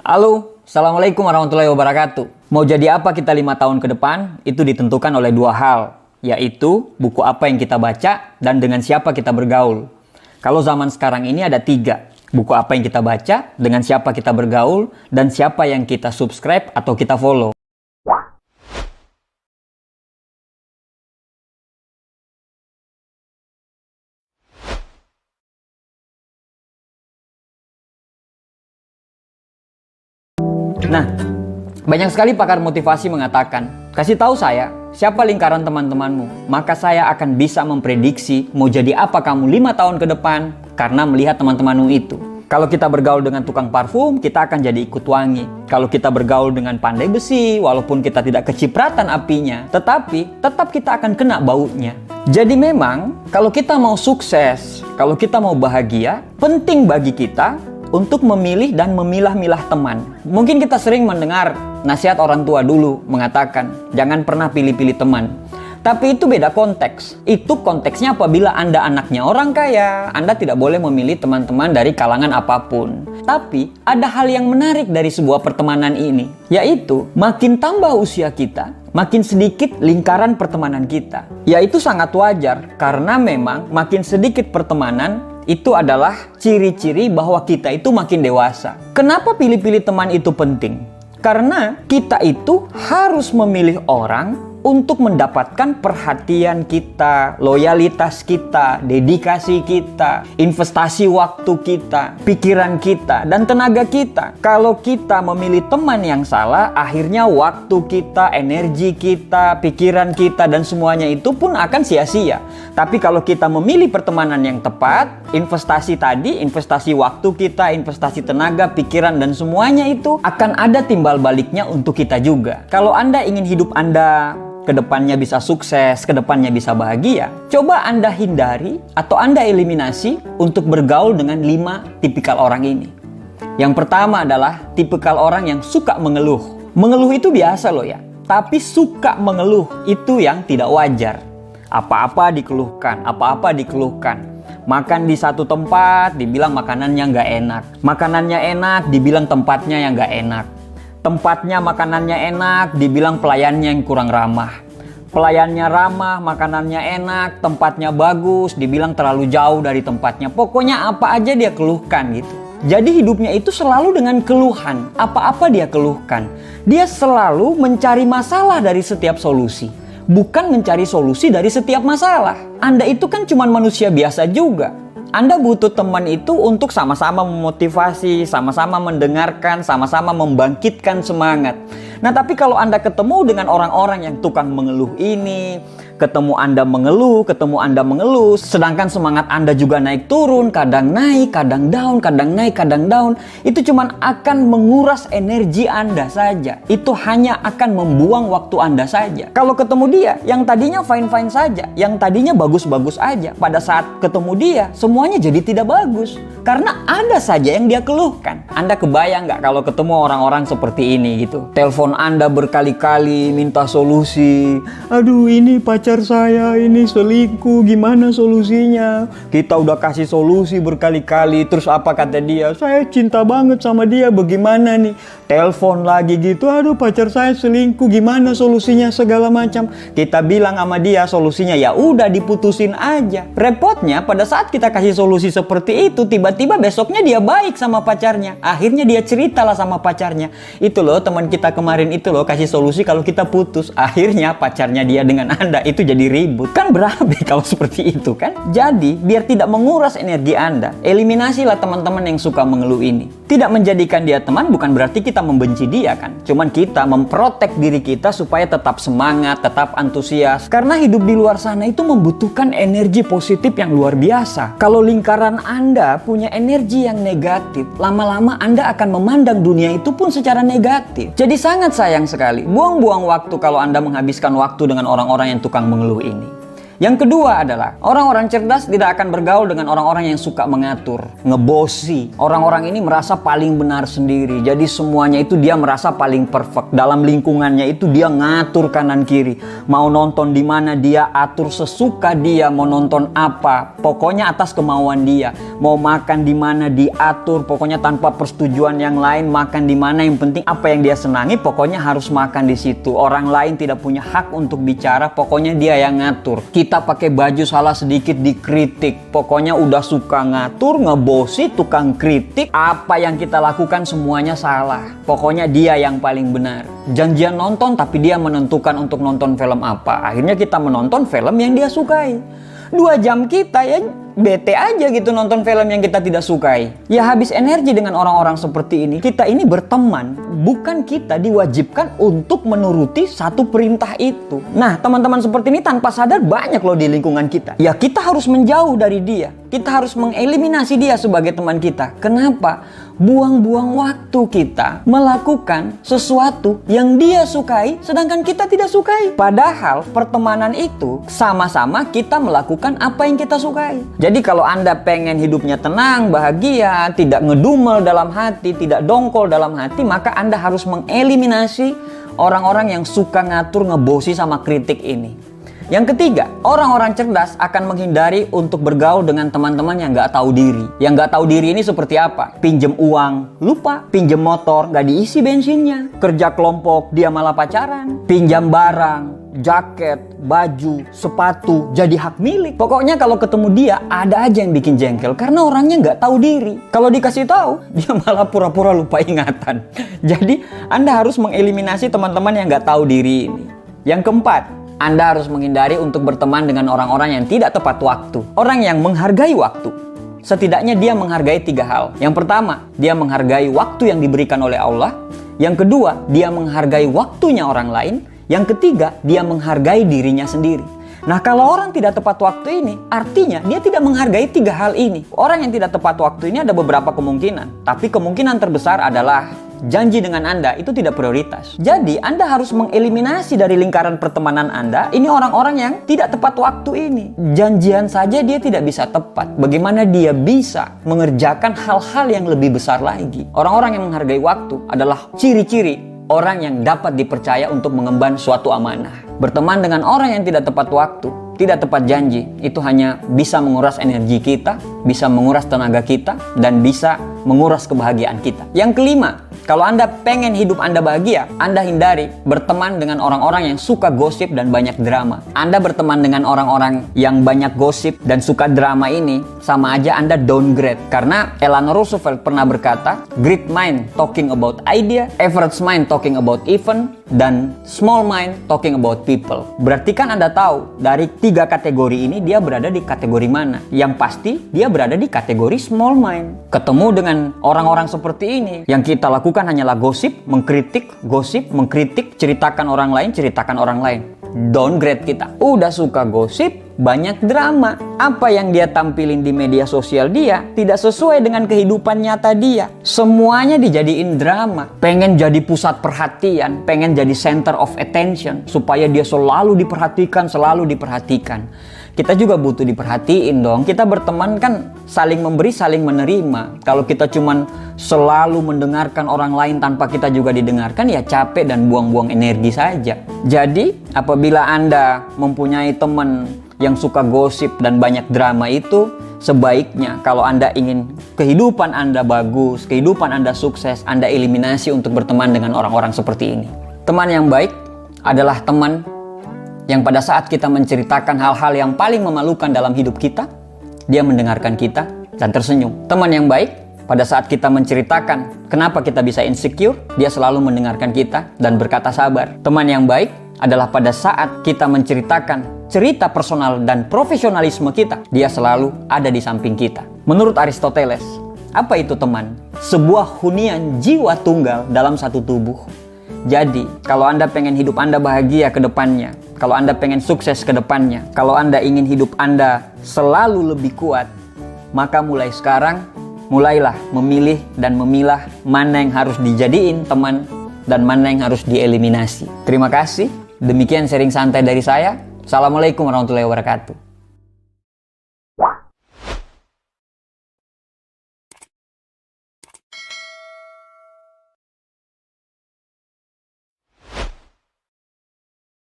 Halo, Assalamualaikum warahmatullahi wabarakatuh. Mau jadi apa kita 5 tahun ke depan, itu ditentukan oleh dua hal, yaitu buku apa yang kita baca dan dengan siapa kita bergaul. Kalau zaman sekarang ini ada 3, buku apa yang kita baca, dengan siapa kita bergaul, dan siapa yang kita subscribe atau kita follow. Nah, banyak sekali pakar motivasi mengatakan, kasih tahu saya, siapa lingkaran teman-temanmu, maka saya akan bisa memprediksi mau jadi apa kamu 5 tahun ke depan karena melihat teman-temanmu itu. Kalau kita bergaul dengan tukang parfum, kita akan jadi ikut wangi. Kalau kita bergaul dengan pandai besi, walaupun kita tidak kecipratan apinya, tetapi tetap kita akan kena baunya. Jadi memang, kalau kita mau sukses, kalau kita mau bahagia, penting bagi kita untuk memilih dan memilah-milah teman. Mungkin kita sering mendengar nasihat orang tua dulu mengatakan, jangan pernah pilih-pilih teman. Tapi itu beda konteks. Itu konteksnya apabila Anda anaknya orang kaya, Anda tidak boleh memilih teman-teman dari kalangan apapun. Tapi ada hal yang menarik dari sebuah pertemanan ini, yaitu makin tambah usia kita, makin sedikit lingkaran pertemanan kita. Yaitu sangat wajar, karena memang makin sedikit pertemanan, itu adalah ciri-ciri bahwa kita itu makin dewasa. Kenapa pilih-pilih teman itu penting? Karena kita itu harus memilih orang untuk mendapatkan perhatian kita, loyalitas kita, dedikasi kita, investasi waktu kita, pikiran kita, dan tenaga kita. Kalau kita memilih teman yang salah, akhirnya waktu kita, energi kita, pikiran kita, dan semuanya itu pun akan sia-sia. Tapi kalau kita memilih pertemanan yang tepat, investasi tadi, investasi waktu kita, investasi tenaga, pikiran, dan semuanya itu akan ada timbal baliknya untuk kita juga. Kalau Anda ingin hidup Anda kedepannya bisa sukses, kedepannya bisa bahagia, coba Anda hindari atau Anda eliminasi untuk bergaul dengan 5 tipikal orang ini. Yang pertama adalah tipikal orang yang suka mengeluh. Mengeluh itu biasa loh ya, tapi suka mengeluh itu yang tidak wajar. Apa-apa dikeluhkan, apa-apa dikeluhkan. Makan di satu tempat, dibilang makanannya nggak enak. Makanannya enak, dibilang tempatnya yang nggak enak. Tempatnya makanannya enak, dibilang pelayannya yang kurang ramah. Pelayannya ramah, makanannya enak, tempatnya bagus, dibilang terlalu jauh dari tempatnya. Pokoknya apa aja dia keluhkan gitu. Jadi hidupnya itu selalu dengan keluhan. Apa-apa dia keluhkan. Dia selalu mencari masalah dari setiap solusi, bukan mencari solusi dari setiap masalah. Anda itu kan cuma manusia biasa juga. Anda butuh teman itu untuk sama-sama memotivasi, sama-sama mendengarkan, sama-sama membangkitkan semangat. Nah, tapi kalau Anda ketemu dengan orang-orang yang tukang mengeluh ini, ketemu Anda mengeluh, sedangkan semangat Anda juga naik turun, kadang naik, kadang down, kadang naik, kadang down, itu cuma akan menguras energi Anda saja. Itu hanya akan membuang waktu Anda saja. Kalau ketemu dia, yang tadinya fine-fine saja, yang tadinya bagus-bagus aja, pada saat ketemu dia, semuanya jadi tidak bagus. Karena ada saja yang dia keluhkan. Anda kebayang nggak kalau ketemu orang-orang seperti ini gitu? Telepon Anda berkali-kali, minta solusi. Aduh, ini pacar saya ini selingkuh, gimana solusinya? Kita udah kasih solusi berkali-kali, terus apa kata dia? Saya cinta banget sama dia, bagaimana nih? Telepon lagi gitu, aduh pacar saya selingkuh, gimana solusinya, segala macam. Kita bilang sama dia solusinya, ya udah diputusin aja. Repotnya pada saat kita kasih solusi seperti itu, tiba-tiba besoknya dia baik sama pacarnya. Akhirnya dia ceritalah sama pacarnya. Itu loh teman kita kemarin itu loh kasih solusi kalau kita putus. Akhirnya pacarnya dia dengan Anda itu jadi ribut. Kan berabe kalau seperti itu kan? Jadi biar tidak menguras energi Anda, eliminasilah teman-teman yang suka mengeluh ini. Tidak menjadikan dia teman bukan berarti kita membenci dia kan. Cuman kita memprotek diri kita supaya tetap semangat, tetap antusias. Karena hidup di luar sana itu membutuhkan energi positif yang luar biasa. Kalau lingkaran Anda punya energi yang negatif, lama-lama Anda akan memandang dunia itu pun secara negatif. Jadi sangat sayang sekali, buang-buang waktu kalau Anda menghabiskan waktu dengan orang-orang yang tukang mengeluh ini. Yang kedua adalah orang-orang cerdas tidak akan bergaul dengan orang-orang yang suka mengatur, ngebosi. Orang-orang ini merasa paling benar sendiri. Jadi semuanya itu dia merasa paling perfect. Dalam lingkungannya itu dia ngatur kanan kiri. Mau nonton di mana dia atur sesuka dia, mau nonton apa, pokoknya atas kemauan dia. Mau makan di mana diatur, pokoknya tanpa persetujuan yang lain. Makan di mana, yang penting apa yang dia senangi, pokoknya harus makan di situ. Orang lain tidak punya hak untuk bicara, pokoknya dia yang ngatur. Kita pakai baju salah sedikit dikritik, pokoknya udah suka ngatur, ngebosi, tukang kritik. Apa yang kita lakukan semuanya salah, pokoknya dia yang paling benar. Janjian nonton tapi dia menentukan untuk nonton film apa. Akhirnya kita menonton film yang dia sukai. 2 jam kita ya bete aja gitu nonton film yang kita tidak sukai. Ya habis energi dengan orang-orang seperti ini. Kita ini berteman, bukan kita diwajibkan untuk menuruti satu perintah itu. Nah, teman-teman seperti ini tanpa sadar banyak loh di lingkungan kita. Ya kita harus menjauh dari dia. Kita harus mengeliminasi dia sebagai teman kita. Kenapa? Buang-buang waktu kita melakukan sesuatu yang dia sukai sedangkan kita tidak sukai. Padahal pertemanan itu sama-sama kita melakukan apa yang kita sukai. Jadi kalau Anda pengen hidupnya tenang, bahagia, tidak ngedumel dalam hati, tidak dongkol dalam hati, maka Anda harus mengeliminasi orang-orang yang suka ngatur, ngebosi sama kritik ini. Yang ketiga, orang-orang cerdas akan menghindari untuk bergaul dengan teman-teman yang nggak tahu diri. Yang nggak tahu diri ini seperti apa? Pinjem uang, lupa. Pinjem motor, nggak diisi bensinnya. Kerja kelompok, dia malah pacaran. Pinjam barang, jaket, baju, sepatu, jadi hak milik. Pokoknya kalau ketemu dia, ada aja yang bikin jengkel. Karena orangnya nggak tahu diri. Kalau dikasih tahu, dia malah pura-pura lupa ingatan. Jadi, Anda harus mengeliminasi teman-teman yang nggak tahu diri ini. Yang keempat, Anda harus menghindari untuk berteman dengan orang-orang yang tidak tepat waktu. Orang yang menghargai waktu. Setidaknya dia menghargai 3 hal. Yang pertama, dia menghargai waktu yang diberikan oleh Allah. Yang kedua, dia menghargai waktunya orang lain. Yang ketiga, dia menghargai dirinya sendiri. Nah, kalau orang tidak tepat waktu ini, artinya dia tidak menghargai 3 hal ini. Orang yang tidak tepat waktu ini ada beberapa kemungkinan. Tapi kemungkinan terbesar adalah janji dengan Anda itu tidak prioritas. Jadi Anda harus mengeliminasi dari lingkaran pertemanan Anda ini orang-orang yang tidak tepat waktu ini. Janjian saja dia tidak bisa tepat. Bagaimana dia bisa mengerjakan hal-hal yang lebih besar lagi? Orang-orang yang menghargai waktu adalah ciri-ciri orang yang dapat dipercaya untuk mengemban suatu amanah. Berteman dengan orang yang tidak tepat waktu, tidak tepat janji, itu hanya bisa menguras energi kita, bisa menguras tenaga kita, dan bisa menguras kebahagiaan kita. Yang kelima, kalau Anda pengen hidup Anda bahagia, Anda hindari berteman dengan orang-orang yang suka gosip dan banyak drama. Anda berteman dengan orang-orang yang banyak gosip dan suka drama ini, sama aja Anda downgrade. Karena Eleanor Roosevelt pernah berkata, great mind talking about idea, average mind talking about event, dan small mind talking about people. Berarti kan Anda tahu, dari 3 kategori ini dia berada di kategori mana? Yang pasti dia berada di kategori small mind. Ketemu dengan orang-orang seperti ini, yang kita lakukan hanyalah gosip, mengkritik, ceritakan orang lain. Downgrade kita. Udah suka gosip, banyak drama. Apa yang dia tampilin di media sosial dia tidak sesuai dengan kehidupan nyata dia. Semuanya dijadiin drama. Pengen jadi pusat perhatian, pengen jadi center of attention, supaya dia selalu diperhatikan. Kita juga butuh diperhatiin dong. Kita berteman kan saling memberi, saling menerima. Kalau kita cuman selalu mendengarkan orang lain tanpa kita juga didengarkan, ya capek dan buang-buang energi saja. Jadi, apabila Anda mempunyai teman yang suka gosip dan banyak drama itu, sebaiknya kalau Anda ingin kehidupan Anda bagus, kehidupan Anda sukses, Anda eliminasi untuk berteman dengan orang-orang seperti ini. Teman yang baik adalah teman yang pada saat kita menceritakan hal-hal yang paling memalukan dalam hidup kita, dia mendengarkan kita dan tersenyum. Teman yang baik, pada saat kita menceritakan kenapa kita bisa insecure, dia selalu mendengarkan kita dan berkata sabar. Teman yang baik adalah pada saat kita menceritakan cerita personal dan profesionalisme kita, dia selalu ada di samping kita. Menurut Aristoteles, apa itu teman? Sebuah hunian jiwa tunggal dalam satu tubuh. Jadi, kalau Anda pengen hidup Anda bahagia ke depannya, kalau Anda pengen sukses ke depannya, kalau Anda ingin hidup Anda selalu lebih kuat, maka mulai sekarang, mulailah memilih dan memilah mana yang harus dijadiin teman dan mana yang harus dieliminasi. Terima kasih. Demikian sharing santai dari saya. Assalamualaikum warahmatullahi wabarakatuh.